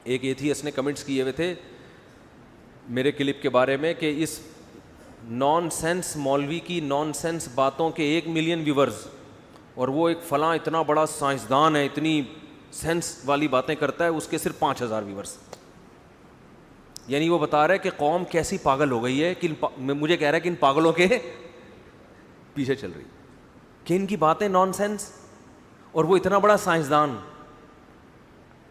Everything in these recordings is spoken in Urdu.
ایک ایتھیسٹ نے کمنٹس کیے ہوئے تھے میرے کلپ کے بارے میں کہ اس نان سینس مولوی کی نان سینس باتوں کے 1 ملین ویورز، اور وہ ایک فلاں اتنا بڑا سائنسدان ہے، اتنی سینس والی باتیں کرتا ہے، اس کے صرف 5000 ویورز. یعنی وہ بتا رہا ہے کہ قوم کیسی پاگل ہو گئی ہے کہ مجھے کہہ رہا ہے کہ ان پاگلوں کے پیچھے چل رہی کہ ان کی باتیں نان سینس، اور وہ اتنا بڑا سائنسدان.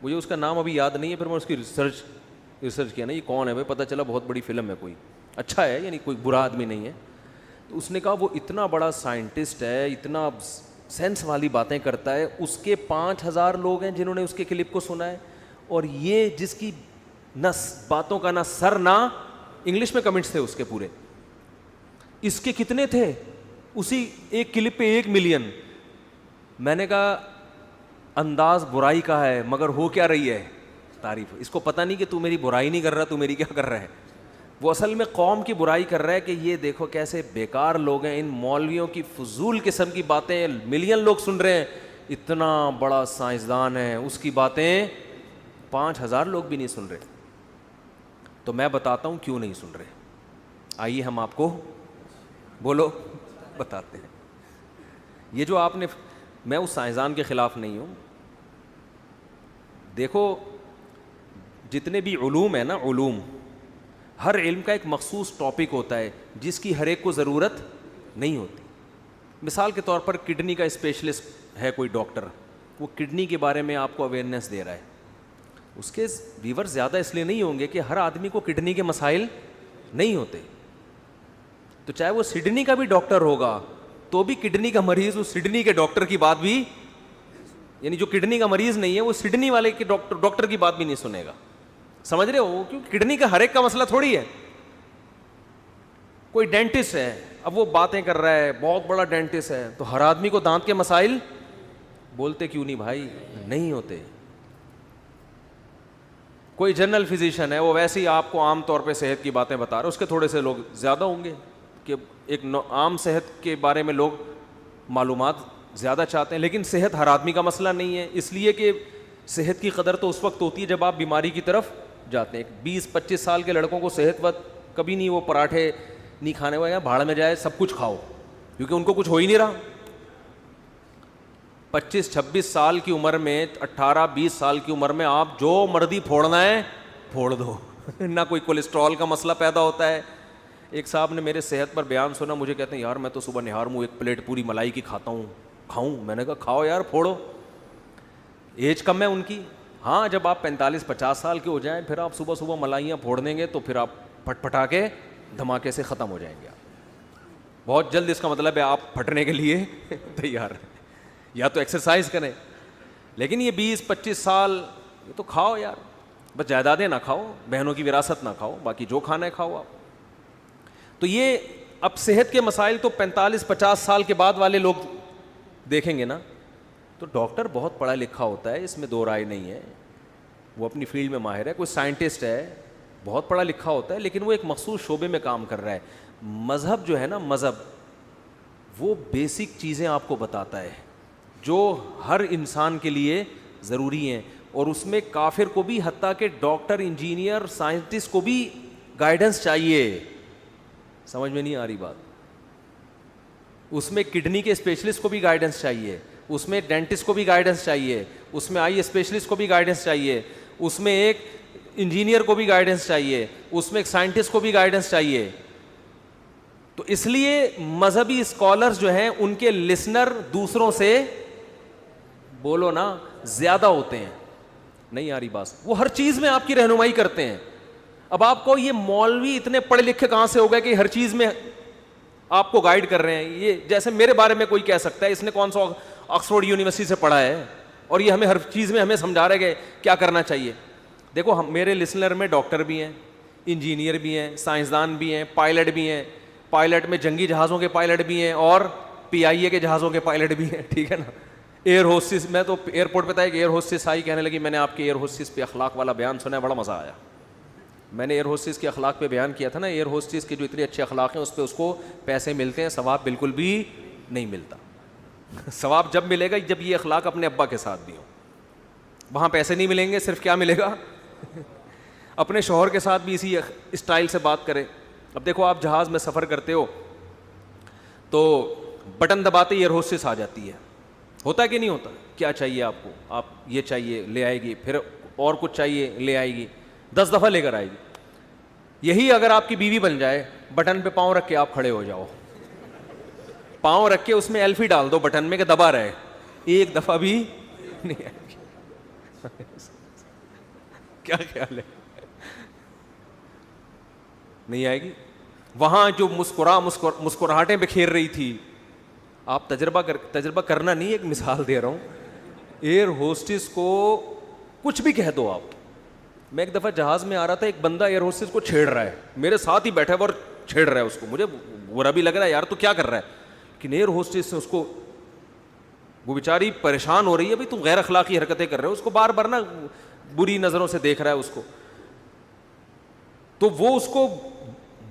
مجھے اس کا نام ابھی یاد نہیں ہے، پھر میں اس کی ریسرچ کیا نا یہ کون ہے بھائی، پتہ چلا بہت بڑی فلم ہے، کوئی اچھا ہے، یعنی کوئی برا آدمی نہیں ہے. تو اس نے کہا وہ اتنا بڑا سائنٹسٹ ہے، اتنا سینس والی باتیں کرتا ہے، اس کے 5000 لوگ ہیں جنہوں نے اس کے کلپ کو سنا ہے، اور یہ جس کی نہ باتوں کا نہ سر نہ انگلش میں کمنٹس تھے اس کے پورے، اس کے کتنے تھے اسی ایک کلپ پہ 1 ملین. میں نے کہا انداز برائی کا ہے مگر ہو کیا رہی ہے تعریف. اس کو پتہ نہیں کہ تو میری برائی نہیں کر رہا، تو میری کیا کر رہا ہے. وہ اصل میں قوم کی برائی کر رہا ہے کہ یہ دیکھو کیسے بیکار لوگ ہیں، ان مولویوں کی فضول قسم کی باتیں ملین لوگ سن رہے ہیں. اتنا بڑا سائنسدان ہے، اس کی باتیں 5000 لوگ بھی نہیں سن رہے. تو میں بتاتا ہوں کیوں نہیں سن رہے. آئیے ہم آپ کو بولو بتاتے ہیں. یہ جو آپ نے، میں اس سائنسدان کے خلاف نہیں ہوں. دیکھو جتنے بھی علوم ہیں نا، علوم، ہر علم کا ایک مخصوص ٹاپک ہوتا ہے جس کی ہر ایک کو ضرورت نہیں ہوتی. مثال کے طور پر کڈنی کا اسپیشلسٹ ہے کوئی ڈاکٹر، وہ کڈنی کے بارے میں آپ کو اویئرنیس دے رہا ہے. اس کے ویور زیادہ اس لیے نہیں ہوں گے کہ ہر آدمی کو کڈنی کے مسائل نہیں ہوتے. تو چاہے وہ سڈنی کا بھی ڈاکٹر ہوگا تو بھی کڈنی کا مریض اس سڈنی کے ڈاکٹر کی بات بھی، یعنی جو کڈنی کا مریض نہیں ہے وہ سڈنی والے کے ڈاکٹر کی بات بھی نہیں سنے گا. سمجھ رہے ہو؟ کیونکہ کڈنی کا ہر ایک کا مسئلہ تھوڑی ہے. کوئی ڈینٹسٹ ہے، اب وہ باتیں کر رہا ہے، بہت بڑا ڈینٹسٹ ہے، تو ہر آدمی کو دانت کے مسائل بولتے کیوں نہیں بھائی؟ نہیں ہوتے. کوئی جنرل فزیشین ہے، وہ ویسے ہی آپ کو عام طور پہ صحت کی باتیں بتا رہا ہے، اس کے تھوڑے سے لوگ زیادہ ہوں گے کہ ایک عام صحت کے بارے میں لوگ معلومات زیادہ چاہتے ہیں. لیکن صحت ہر آدمی کا مسئلہ نہیں ہے، اس لیے کہ صحت کی قدر تو اس وقت ہوتی ہے جب آپ بیماری کی طرف جاتے ہیں. 20-25 سال کے لڑکوں کو صحت وقت کبھی نہیں، وہ پراٹھے نہیں کھانے والے، بھاڑ میں جائے سب کچھ کھاؤ، کیونکہ ان کو کچھ ہو ہی نہیں رہا. 25-26 سال کی عمر میں، 18-20 سال کی عمر میں آپ جو مرضی پھوڑنا ہے پھوڑ دو. نہ کوئی کولیسٹرول کا مسئلہ پیدا ہوتا ہے. ایک صاحب نے میرے صحت پر بیان سنا، مجھے کہتے ہیں یار میں تو صبح نہار منہ 1 پلیٹ پوری ملائی کی کھاتا ہوں، کھاؤں؟ میں نے کہا کھاؤ یار، پھوڑو. ایج کم ہے ان کی. ہاں جب آپ 45-50 سال کے ہو جائیں پھر آپ صبح صبح ملائیاں پھوڑ دیں گے تو پھر آپ پھٹ پھٹا کے دھماکے سے ختم ہو جائیں گے. بہت جلد اس کا مطلب ہے آپ پھٹنے کے لیے تیار ہیں، یا تو ایکسرسائز کریں. لیکن یہ 20-25 سال یہ تو کھاؤ یار، بس جائیدادیں نہ کھاؤ، بہنوں کی وراثت نہ کھاؤ، باقی جو کھانا ہے کھاؤ آپ. تو یہ اب صحت کے مسائل تو 45-50 سال کے بعد والے لوگ دیکھیں گے نا. تو ڈاکٹر بہت پڑھا لکھا ہوتا ہے، اس میں دو رائے نہیں ہے، وہ اپنی فیلڈ میں ماہر ہے. کوئی سائنٹسٹ ہے، بہت پڑھا لکھا ہوتا ہے، لیکن وہ ایک مخصوص شعبے میں کام کر رہا ہے. مذہب جو ہے نا، مذہب وہ بیسک چیزیں آپ کو بتاتا ہے جو ہر انسان کے لیے ضروری ہیں، اور اس میں کافر کو بھی، حتیٰ کہ ڈاکٹر، انجینئر، سائنٹسٹ کو بھی گائیڈنس چاہیے. سمجھ میں نہیں آ رہی بات؟ اس میں کڈنی کے اسپیشلسٹ کو بھی گائیڈنس چاہیے، اس میں ڈینٹسٹ کو بھی گائیڈنس چاہیے، اس میں آئی اسپیشلسٹ کو بھی گائیڈنس چاہیے، اس میں ایک انجینئر کو بھی گائیڈنس چاہیے، اس میں ایک سائنٹسٹ کو بھی گائیڈنس چاہیے. تو اس لیے مذہبی اسکالرز جو ہیں ان کے لسنر دوسروں سے، بولو نا، زیادہ ہوتے ہیں. نہیں آ رہی بات؟ وہ ہر چیز میں آپ کی رہنمائی کرتے ہیں. اب آپ کو یہ مولوی اتنے پڑھے لکھے کہاں سے ہو گئے کہ ہر چیز میں آپ کو گائیڈ کر رہے ہیں؟ یہ جیسے میرے بارے میں کوئی کہہ سکتا ہے اس نے کون سا آکسفورڈ یونیورسٹی سے پڑھا ہے اور یہ ہمیں ہر چیز میں ہمیں سمجھا رہے کہ کیا کرنا چاہیے. دیکھو میرے لسنر میں ڈاکٹر بھی ہیں، انجینئر بھی ہیں، سائنسدان بھی ہیں، پائلٹ بھی ہیں. پائلٹ میں جنگی جہازوں کے پائلٹ بھی ہیں اور PIA کے جہازوں کے پائلٹ بھی ہیں، ٹھیک ہے نا. ایئر ہوسٹس، میں تو ایئرپورٹ پہ تھا، ایک ایئر ہوسٹس آئی، کہنے لگی میں نے آپ کے ایئر ہوسٹس پہ اخلاق والا بیان سنا ہے، بڑا مزہ آیا. میں نے ایئر ہوسٹس کے اخلاق پہ بیان کیا تھا نا. ایئر ہوسٹس کے جو اتنے اچھے اخلاق ہیں اس پہ اس کو پیسے ملتے ہیں، ثواب بالکل بھی نہیں ملتا. ثواب جب ملے گا جب یہ اخلاق اپنے ابا کے ساتھ بھی ہوں. وہاں پیسے نہیں ملیں گے، صرف کیا ملے گا؟ اپنے شوہر کے ساتھ بھی اسی اسٹائل سے بات کریں. اب دیکھو آپ جہاز میں سفر کرتے ہو تو بٹن دباتے ایئر ہوسٹس آ جاتی ہے, ہوتا ہے کہ نہیں ہوتا؟ کیا چاہیے آپ کو, آپ یہ چاہیے لے آئے گی, پھر اور کچھ چاہیے لے آئے گی, 10 دفعہ لے کر آئے گی. یہی اگر آپ کی بیوی بن جائے, بٹن پہ پاؤں رکھ کے آپ کھڑے ہو جاؤ, پاؤں رکھ کے اس میں ایلفی ڈال دو بٹن میں کہ دبا رہے, ایک دفعہ بھی نہیں آئے گی. کیا خیال ہے؟ نہیں آئے گی. وہاں جو مسکراہٹیں بکھیر رہی تھی, آپ تجربہ کرنا نہیں, ایک مثال دے رہا ہوں. ایئر ہوسٹس کو کچھ بھی کہہ دو آپ. میں ایک دفعہ جہاز میں آ رہا تھا, ایک بندہ ایئر ہوسٹس کو چھیڑ رہا ہے, میرے ساتھ ہی بیٹھا ہے اور چھیڑ رہا ہے اس کو. مجھے برا بھی لگ رہا ہے یار تو کیا کر رہا ہے, لیکن ایئر ہوسٹس نے اس کو, وہ بیچاری پریشان ہو رہی ہے, بھائی تم غیر اخلاقی حرکتیں کر رہے ہو, اس کو بار بار نا بری نظروں سے دیکھ رہا ہے اس کو. تو وہ اس کو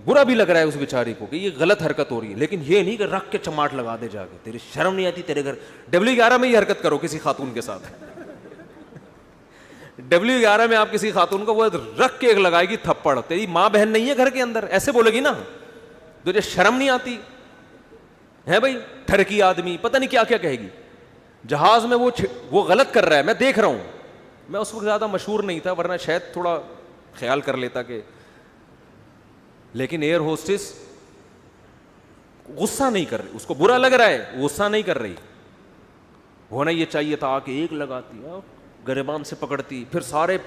برا بھی لگ رہا ہے اس بیچاری کو کہ یہ غلط حرکت ہو رہی ہے, لیکن یہ نہیں کہ رکھ کے چماٹ لگا دے جا کے, تیری شرم نہیں آتی, تیرے گھر W11 میں یہ حرکت کرو کسی خاتون کے ساتھ. W11 میں آپ کسی خاتون کو وہ رکھ کے لگائے گی تھپڑ, تیری ماں بہن نہیں ہے گھر کے اندر, ایسے بولے گی نا, تجھے شرم نہیں آتی ہے بھائی, ٹھرکی آدمی, پتہ نہیں کیا کیا کہے گی. جہاز میں وہ غلط کر رہا ہے, میں دیکھ رہا ہوں. میں اس وقت زیادہ مشہور نہیں تھا, ورنہ شاید تھوڑا خیال کر لیتا کہ, لیکن ایئر ہوسٹس غصہ نہیں کر رہی, اس کو برا لگ رہا ہے, غصہ نہیں کر رہی. ہونا یہ چاہیے تھا کہ ایک لگاتی, گریبان سے پکڑتی, پھر سارے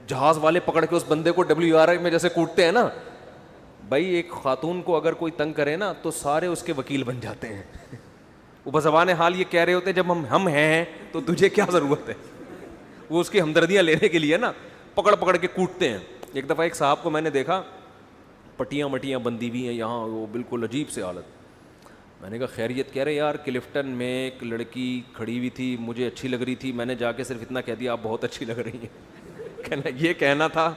جہاز والے پکڑ کے اس بندے کو W11 میں جیسے کوٹتے ہیں نا. بھائی ایک خاتون کو اگر کوئی تنگ کرے نا تو سارے اس کے وکیل بن جاتے ہیں. وہ بزبان حال یہ کہہ رہے ہوتے ہیں جب ہم ہیں تو تجھے کیا ضرورت ہے. وہ اس کی ہمدردیاں لینے کے لیے نا پکڑ پکڑ کے کوٹتے ہیں. ایک دفعہ ایک صاحب کو میں نے دیکھا, پٹیاں مٹیاں بندی ہوئی ہیں یہاں, وہ بالکل عجیب سے حالت. میں نے کہا خیریت؟ کہہ رہے یار کلفٹن میں ایک لڑکی کھڑی ہوئی تھی, مجھے اچھی لگ رہی تھی, میں نے جا کے صرف اتنا کہہ دیا آپ بہت اچھی لگ رہی ہیں. کہنا یہ کہنا تھا,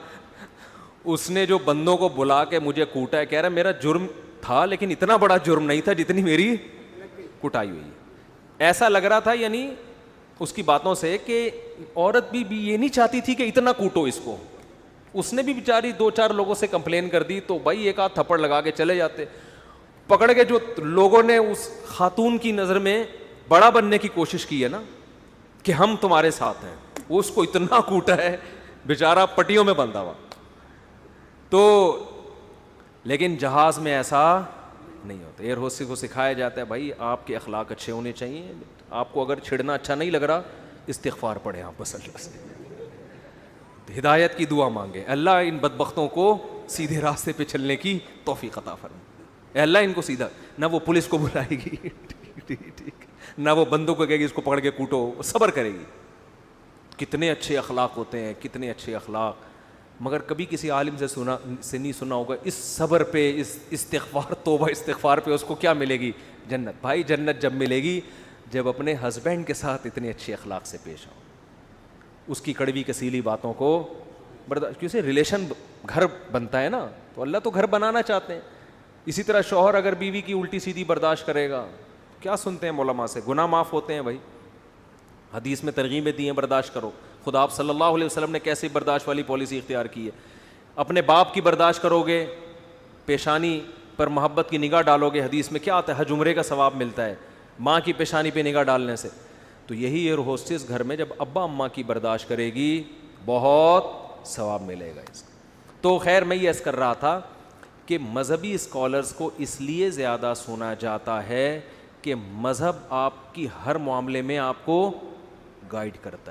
اس نے جو بندوں کو بلا کے مجھے کوٹا ہے. کہہ رہا میرا جرم تھا لیکن اتنا بڑا جرم نہیں تھا جتنی میری کٹائی ہوئی ہے. ایسا لگ رہا تھا یعنی اس کی باتوں سے کہ عورت بھی یہ نہیں چاہتی تھی کہ اتنا کوٹو اس کو. اس نے بھی بیچاری 2-4 لوگوں سے کمپلین کر دی تو بھائی ایک آدھ تھپڑ لگا کے چلے جاتے. پکڑ کے جو لوگوں نے اس خاتون کی نظر میں بڑا بننے کی کوشش کی ہے نا کہ ہم تمہارے ساتھ ہیں, وہ اس کو اتنا کوٹا ہے بیچارہ پٹیوں میں بندھا ہوا. تو لیکن جہاز میں ایسا نہیں ہوتا. ایئر ہوسٹس کو سکھایا جاتا ہے بھائی آپ کے اخلاق اچھے ہونے چاہیے, آپ کو اگر چھڑنا اچھا نہیں لگ رہا استغفار پڑھیں آپ بس, اللہ سے ہدایت کی دعا مانگے, اللہ ان بدبختوں کو سیدھے راستے پہ چلنے کی توفیق عطا فرمائے. اے اللہ ان کو سیدھا, نہ وہ پولیس کو بلائے گی ٹھیک, نہ وہ بندوں کو کہے گی اس کو پکڑ کے کوٹو, صبر کرے گی. کتنے اچھے اخلاق ہوتے ہیں, کتنے اچھے اخلاق. مگر کبھی کسی عالم سے نہیں سنا ہوگا اس صبر پہ, اس استغفار, توبہ استغفار پہ اس کو کیا ملے گی؟ جنت. بھائی جنت جب ملے گی جب اپنے ہسبینڈ کے ساتھ اتنے اچھے اخلاق سے پیش آؤ, اس کی کڑوی کسیلی باتوں کو برداشت. کیونکہ ریلیشن گھر بنتا ہے نا, تو اللہ تو گھر بنانا چاہتے ہیں. اسی طرح شوہر اگر بیوی کی الٹی سیدھی برداشت کرے گا, کیا سنتے ہیں علماء سے, گناہ معاف ہوتے ہیں. بھائی حدیث میں ترغیبیں دی ہیں برداشت کرو. خدا آپ صلی اللہ علیہ وسلم نے کیسی برداشت والی پالیسی اختیار کی ہے. اپنے باپ کی برداشت کرو گے, پیشانی پر محبت کی نگاہ ڈالو گے, حدیث میں کیا آتا ہے, حج عمرے کا ثواب ملتا ہے ماں کی پیشانی پہ نگاہ ڈالنے سے. تو یہی ایئر ہوسٹس گھر میں جب ابا اماں کی برداشت کرے گی بہت ثواب ملے گا اس کا. تو خیر میں یہ عرض کر رہا تھا کہ مذہبی اسکالرز کو اس لیے زیادہ سنا جاتا ہے کہ مذہب آپ کی ہر معاملے میں آپ کو گائیڈ کرتا ہے.